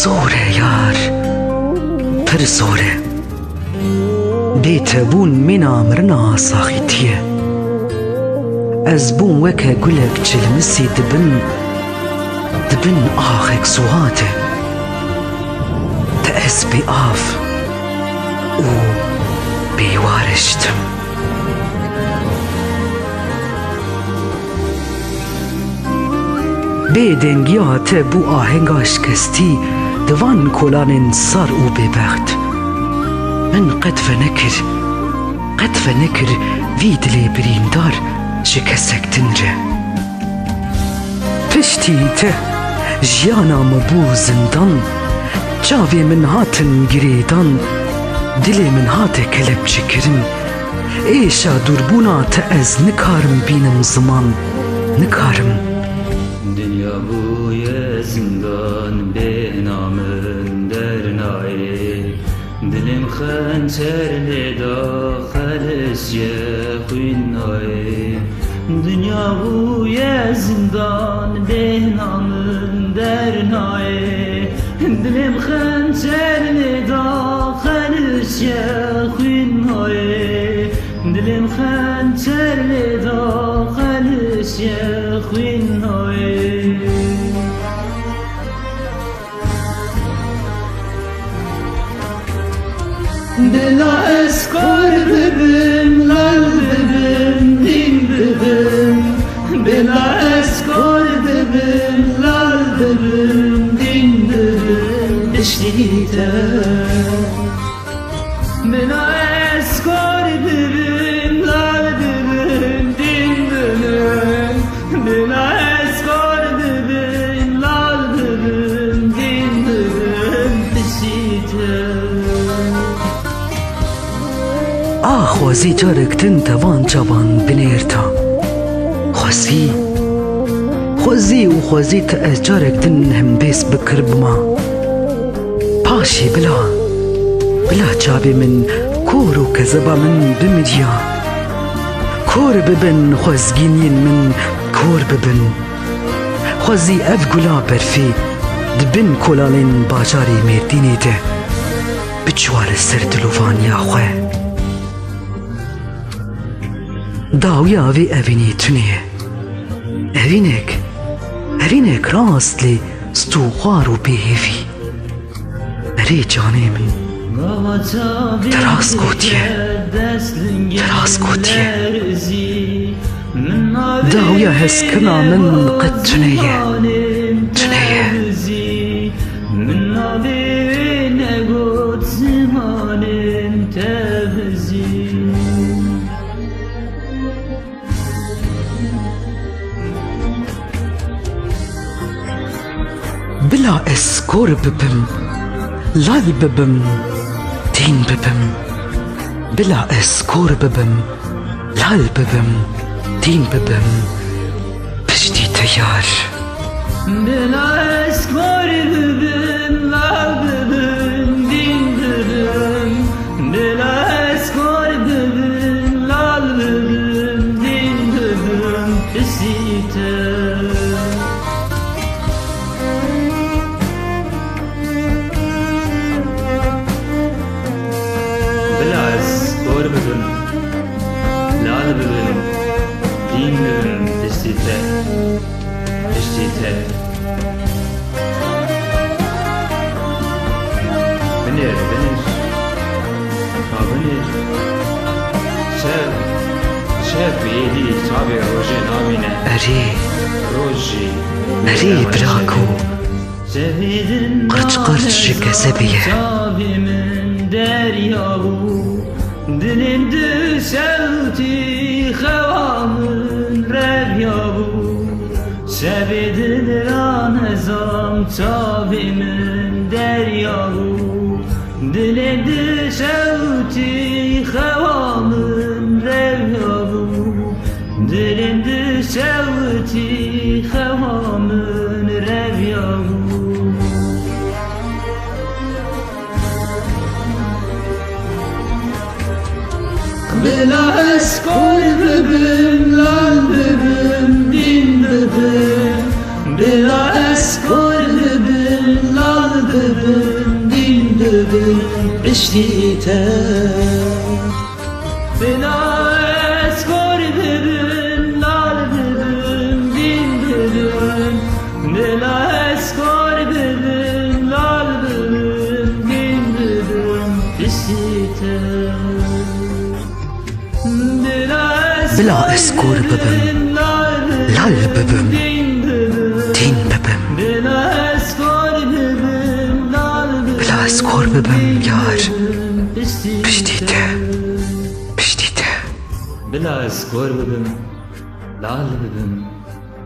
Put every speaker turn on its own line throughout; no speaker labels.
زوره یار پر زوره بێتەبوون مێنا مرنا ساخیتیە ئەس بووم وەکە گولێک چلمسی دبن ئاخێک سوهاتێ تە ئەس بێ ئاف و بێوارشتم بێدەنگیا تە بوو ئاهەنگا شکەستی دوان کۆلانên sar û bêbext من قەت venekir vî dilê birîndar ji kesek din re piştî te jiyana me bû zindan çavê min hatin girêdan dilê min hate kelepçekirin êşa dûrbûna te ez nikarim bînim ziman nikarim
Dünya bûye zindan bêhna min dernayê Dilim xençer lêda xelesye xwînayê Dünya bûye zindan bêhna min dernayê Dilim xençer lêda xelesye xwînayê Dilim xençer lêda xelesye xwînayê Dila eskor bibim, lal bibim, din bibim Dila eskor bibim, lal bibim, din bibim Dişlite Dila eskor bibim, lal bibim, din bibim Dila eskor bibim, lal bibim, din bibim Dişlite
ئاخوازی جارێکتن تەوان چاوان بنێرتا خوازی و خوازی تە ئەس جارێکتن هەمبێس بکر بما پاشی بلا چاوێ من کۆر و کەزەبا من بمریا کۆر ببن خوازگینین من کۆر ببن خوازی ئەف گولا بەرفێ دبن کۆلاڵێن باژارێ مێردینێ دە بچوارە سەر دلۆڤانیا خوێ داویا وی ئەڤینێ تونێ ئەڤینێک ڕاست لێ ستوخوار و بێهێڤی ئەرێ جانێ من تەراس گوتیە داویا هەستکردنا من قەت تونەیە
من نابێ نەگوت زمانên tevzî
بلا ئەس کۆر ببم لای ببم دین ببم بلا ئەس کۆر ببم لال ببم دین ببم پشتی تەیار
بلا eskor bibim, lal bibim, din bibim Bela eskor bibim, lal bibim, din bibim Pisite Bela eskor bibim, lal bibim, din bibim Pisite Binir Şev yedi tabi roje namine
ئەرێ براکۆ قرچ ji gezebî ye
Dilim düşevti xewamın revyabu Şevidin ranezam çavimin deryabu Dilim düşevti xewamın revyabu Dilim düşevti xewamın revyabu Bela eskor bibim, lal bibim, din bibim Bela eskor bibim, lal bibim پشتیته بلا اسکار ببین لال ببین دین ببین بلا اسکار ببین لال ببین دین ببین پشتیته
بلا اسکور ببم لال ببم دین ببم بلا اسکور ببم یار پشتیته
بلا اسکور ببم لال ببم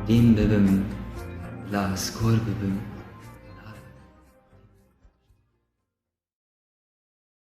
دین ببم بلا اسکور ببم